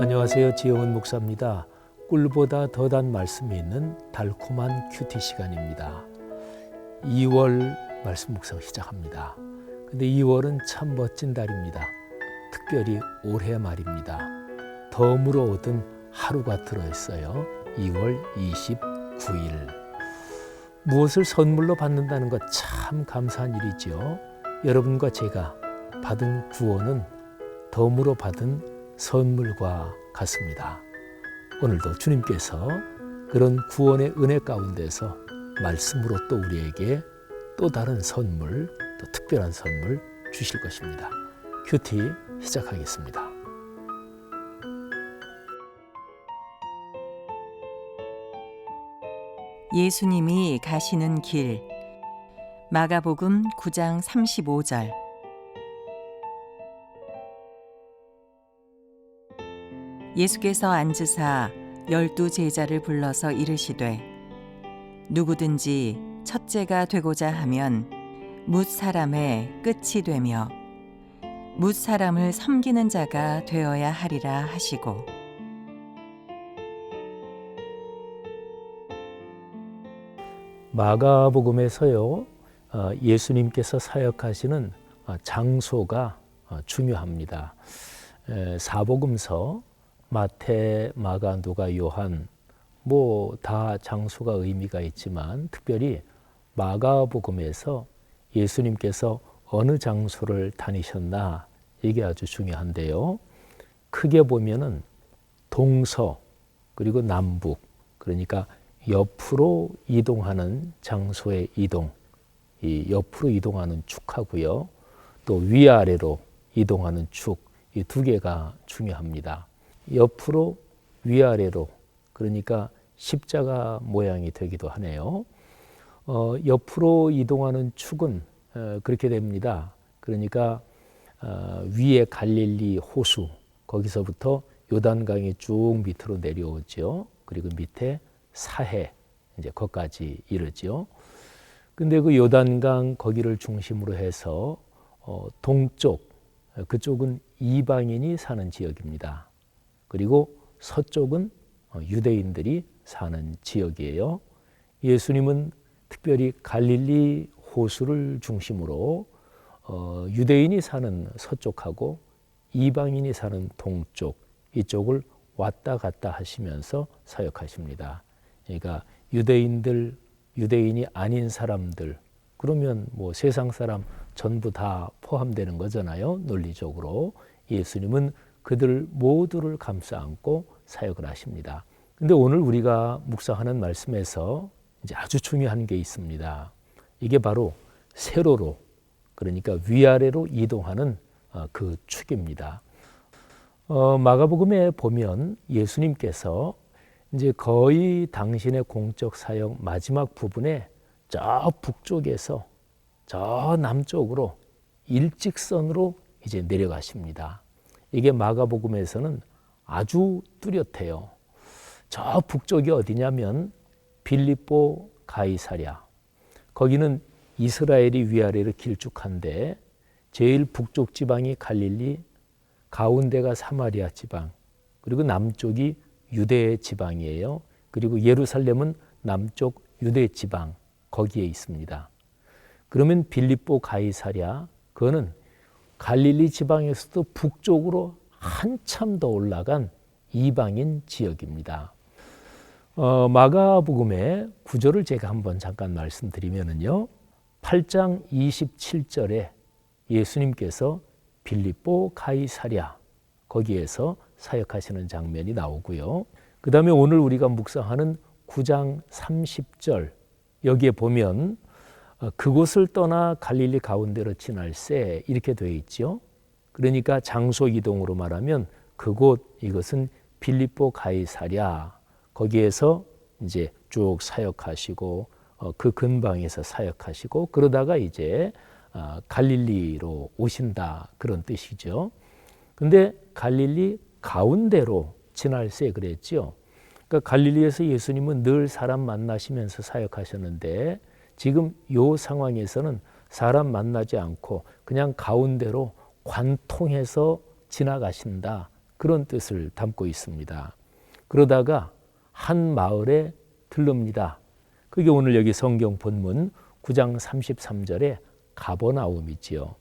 안녕하세요. 지영은 목사입니다. 꿀보다 더 단 말씀이 있는 달콤한 큐티 시간입니다. 2월 말씀 묵상 시작합니다. 근데 2월은 참 멋진 달입니다. 특별히 올해 말입니다. 덤으로 얻은 하루가 들어있어요. 2월 29일. 무엇을 선물로 받는다는 것 참 감사한 일이죠. 여러분과 제가 받은 구원은 덤으로 받은 선물과 같습니다. 오늘도 주님께서 그런 구원의 은혜 가운데서 말씀으로 또 우리에게 또 다른 선물, 또 특별한 선물 주실 것입니다. 큐티 시작하겠습니다. 예수님이 가시는 길. 마가복음 9장 35절. 예수께서 앉으사 12 제자를 불러서 이르시되 누구든지 첫째가 되고자 하면 뭇 사람의 끝이 되며 뭇 사람을 섬기는 자가 되어야 하리라 하시고. 마가복음에서요, 예수님께서 사역하시는 장소가 중요합니다. 사복음서 마태, 마가, 누가, 요한 뭐 다 장소가 의미가 있지만 특별히 마가복음에서 예수님께서 어느 장소를 다니셨나 이게 아주 중요한데요. 크게 보면은 동서 그리고 남북, 그러니까 옆으로 이동하는 장소의 이동, 이 옆으로 이동하는 축하고요. 또 위아래로 이동하는 축, 이 두 개가 중요합니다. 옆으로 위아래로, 그러니까 십자가 모양이 되기도 하네요. 옆으로 이동하는 축은 그렇게 됩니다. 그러니까 위에 갈릴리 호수, 거기서부터 요단강이 쭉 밑으로 내려오죠. 그리고 밑에 사해, 이제 거기까지 이르죠. 근데 그 요단강 거기를 중심으로 해서 동쪽, 그쪽은 이방인이 사는 지역입니다. 그리고 서쪽은 유대인들이 사는 지역이에요. 예수님은 특별히 갈릴리 호수를 중심으로 유대인이 사는 서쪽하고 이방인이 사는 동쪽, 이쪽을 왔다 갔다 하시면서 사역하십니다. 그러니까 유대인이 아닌 사람들, 그러면 뭐 세상 사람 전부 다 포함되는 거잖아요. 논리적으로. 예수님은 그들 모두를 감싸 안고 사역을 하십니다. 근데 오늘 우리가 묵상하는 말씀에서 이제 아주 중요한 게 있습니다. 이게 바로 세로로, 그러니까 위아래로 이동하는 그 축입니다. 마가복음에 보면 예수님께서 이제 거의 당신의 공적 사역 마지막 부분에 저 북쪽에서 저 남쪽으로 일직선으로 이제 내려가십니다. 이게 마가복음에서는 아주 뚜렷해요. 저 북쪽이 어디냐면 빌립보 가이사랴. 거기는 이스라엘이 위아래로 길쭉한데 제일 북쪽 지방이 갈릴리, 가운데가 사마리아 지방, 그리고 남쪽이 유대 지방이에요. 그리고 예루살렘은 남쪽 유대 지방 거기에 있습니다. 그러면 빌립보 가이사랴, 그거는 갈릴리 지방에서도 북쪽으로 한참 더 올라간 이방인 지역입니다. 마가복음의 구절을 제가 한번 잠깐 말씀드리면은요, 8장 27절에 예수님께서 빌립보 가이사랴 거기에서 사역하시는 장면이 나오고요. 그 다음에 오늘 우리가 묵상하는 9장 30절 여기에 보면 그곳을 떠나 갈릴리 가운데로 지날새 이렇게 되어 있죠. 그러니까 장소 이동으로 말하면 그곳, 이것은 빌립보 가이사랴, 거기에서 이제 쭉 사역하시고 그 근방에서 사역하시고 그러다가 이제 갈릴리로 오신다, 그런 뜻이죠. 근데 갈릴리 가운데로 지날새 그랬죠. 그러니까 갈릴리에서 예수님은 늘 사람 만나시면서 사역하셨는데 지금 이 상황에서는 사람 만나지 않고 그냥 가운데로 관통해서 지나가신다, 그런 뜻을 담고 있습니다. 그러다가 한 마을에 들릅니다. 그게 오늘 여기 성경 본문 9장 33절에 가버나움이지요.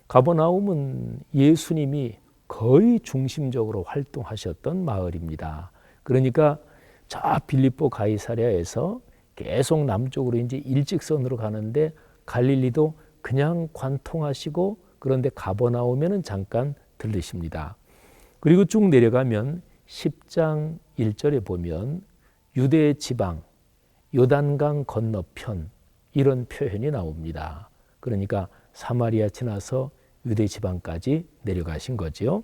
가버나움은 예수님이 거의 중심적으로 활동하셨던 마을입니다. 그러니까 저 빌립보 가이사랴에서 계속 남쪽으로 이제 일직선으로 가는데 갈릴리도 그냥 관통하시고 그런데 가버나움에는 잠깐 들르십니다. 그리고 쭉 내려가면 10장 1절에 보면 유대 지방, 요단강 건너편 이런 표현이 나옵니다. 그러니까 사마리아 지나서 유대 지방까지 내려가신 거지요.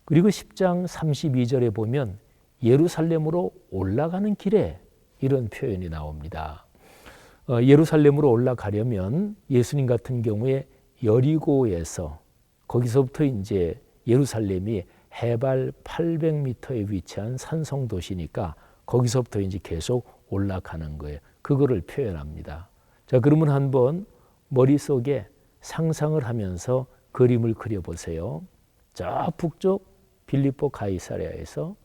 그리고 10장 32절에 보면 예루살렘으로 올라가는 길에 이런 표현이 나옵니다. 예루살렘으로 올라가려면 예수님 같은 경우에 여리고에서 거기서부터 이제 예루살렘이 해발 800m에 위치한 산성 도시니까 거기서부터 이제 계속 올라가는 거예요. 그거를 표현합니다. 자, 그러면 한번 머릿속에 상상을 하면서 그림을 그려보세요. 저 북쪽 빌립보 가이사랴에서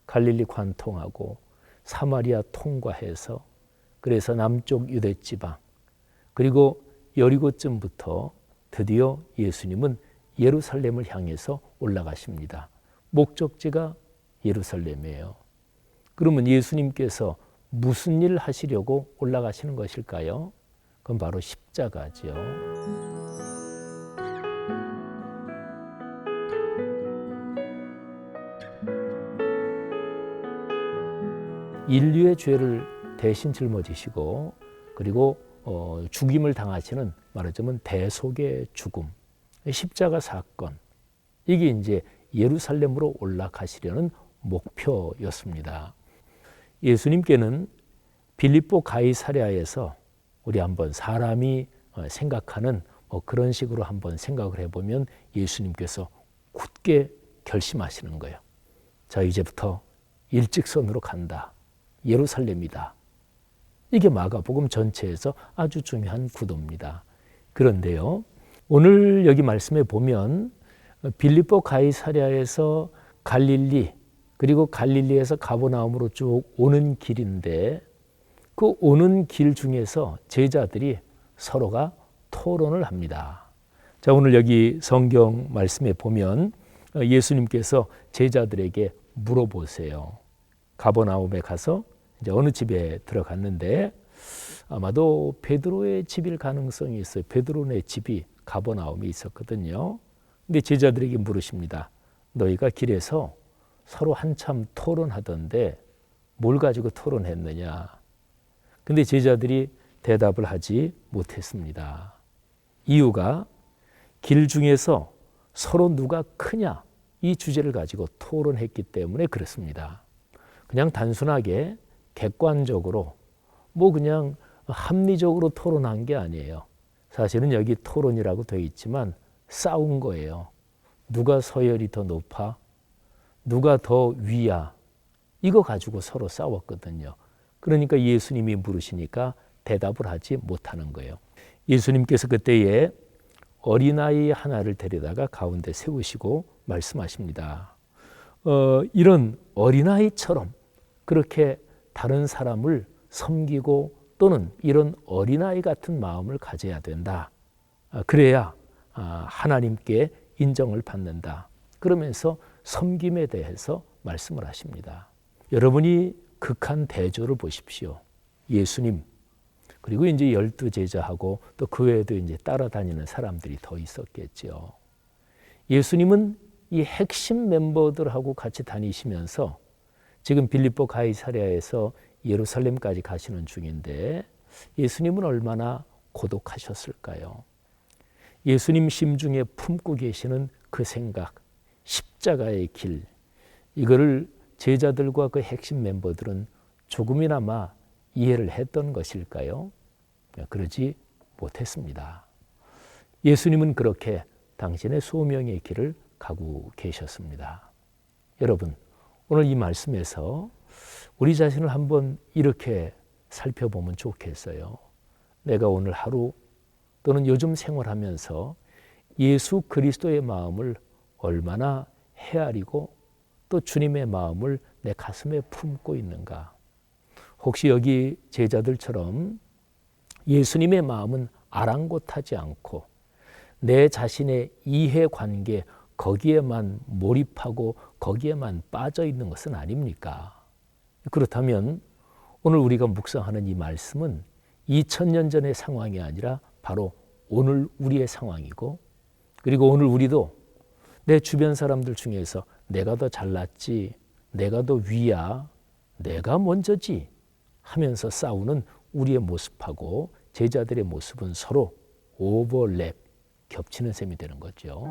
갈릴리 관통하고 사마리아 통과해서 그래서 남쪽 유대 지방 그리고 여리고쯤부터 드디어 예수님은 예루살렘을 향해서 올라가십니다. 목적지가 예루살렘이에요. 그러면 예수님께서 무슨 일을 하시려고 올라가시는 것일까요? 그건 바로 십자가죠. 인류의 죄를 대신 짊어지시고 그리고 죽임을 당하시는 말하자면 대속의 죽음, 십자가 사건 이게 이제 예루살렘으로 올라가시려는 목표였습니다. 예수님께는 빌립보 가이사랴에서 우리 한번 사람이 생각하는 그런 식으로 한번 생각을 해보면 예수님께서 굳게 결심하시는 거예요. 자, 이제부터 일직선으로 간다. 예루살렘이다. 이게 마가복음 전체에서 아주 중요한 구도입니다. 그런데요, 오늘 여기 말씀에 보면 빌립보 가이사랴에서 갈릴리 그리고 갈릴리에서 가버나움으로 쭉 오는 길인데 그 오는 길 중에서 제자들이 서로가 토론을 합니다. 자, 오늘 여기 성경 말씀에 보면 예수님께서 제자들에게 물어보세요. 가버나움에 가서 이제 어느 집에 들어갔는데 아마도 베드로의 집일 가능성이 있어요. 베드로네 집이 가버나움에 있었거든요. 근데 제자들에게 물으십니다. 너희가 길에서 서로 한참 토론하던데 뭘 가지고 토론했느냐? 근데 제자들이 대답을 하지 못했습니다. 이유가 길 중에서 서로 누가 크냐 이 주제를 가지고 토론했기 때문에 그렇습니다. 그냥 단순하게 객관적으로 그냥 합리적으로 토론한 게 아니에요. 사실은 여기 토론이라고 되어 있지만 싸운 거예요. 누가 서열이 더 높아? 누가 더 위야? 이거 가지고 서로 싸웠거든요. 그러니까 예수님이 물으시니까 대답을 하지 못하는 거예요. 예수님께서 그때에 어린아이 하나를 데려다가 가운데 세우시고 말씀하십니다. 이런 어린아이처럼 그렇게 다른 사람을 섬기고 또는 이런 어린아이 같은 마음을 가져야 된다. 그래야 하나님께 인정을 받는다. 그러면서 섬김에 대해서 말씀을 하십니다. 여러분이 극한 대조를 보십시오. 예수님 그리고 이제 12제자하고 또 그 외에도 이제 따라다니는 사람들이 더 있었겠죠. 예수님은 이 핵심 멤버들하고 같이 다니시면서 지금 빌립보 가이사랴에서 예루살렘까지 가시는 중인데 예수님은 얼마나 고독하셨을까요? 예수님 심중에 품고 계시는 그 생각, 십자가의 길, 이거를 제자들과 그 핵심 멤버들은 조금이나마 이해를 했던 것일까요? 그러지 못했습니다. 예수님은 그렇게 당신의 소명의 길을 가고 계셨습니다. 여러분, 오늘 이 말씀에서 우리 자신을 한번 이렇게 살펴보면 좋겠어요. 내가 오늘 하루 또는 요즘 생활하면서 예수 그리스도의 마음을 얼마나 헤아리고 또 주님의 마음을 내 가슴에 품고 있는가? 혹시 여기 제자들처럼 예수님의 마음은 아랑곳하지 않고 내 자신의 이해관계 거기에만 몰입하고 거기에만 빠져 있는 것은 아닙니까? 그렇다면 오늘 우리가 묵상하는 이 말씀은 2000년 전의 상황이 아니라 바로 오늘 우리의 상황이고, 그리고 오늘 우리도 내 주변 사람들 중에서 내가 더 잘났지, 내가 더 위야, 내가 먼저지 하면서 싸우는 우리의 모습하고 제자들의 모습은 서로 오버랩, 겹치는 셈이 되는 거죠.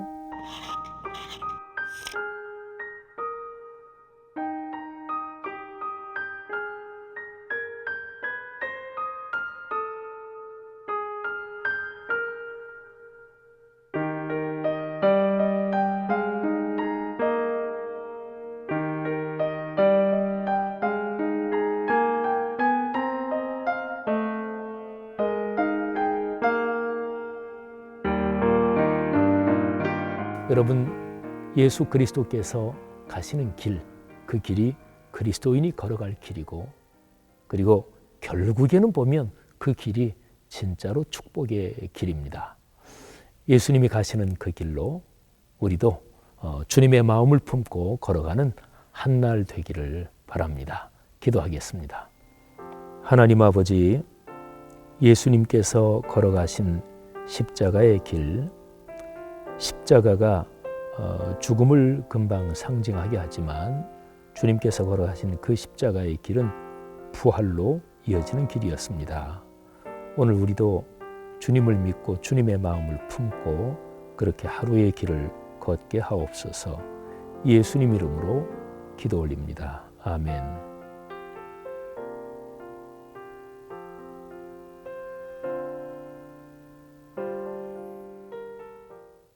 여러분, 예수 그리스도께서 가시는 길, 그 길이 그리스도인이 걸어갈 길이고, 그리고 결국에는 보면 그 길이 진짜로 축복의 길입니다. 예수님이 가시는 그 길로 우리도 주님의 마음을 품고 걸어가는 한날 되기를 바랍니다. 기도하겠습니다. 하나님 아버지, 예수님께서 걸어가신 십자가의 길, 십자가가 죽음을 금방 상징하게 하지만 주님께서 걸어가신 그 십자가의 길은 부활로 이어지는 길이었습니다. 오늘 우리도 주님을 믿고 주님의 마음을 품고 그렇게 하루의 길을 걷게 하옵소서. 예수님 이름으로 기도 올립니다. 아멘.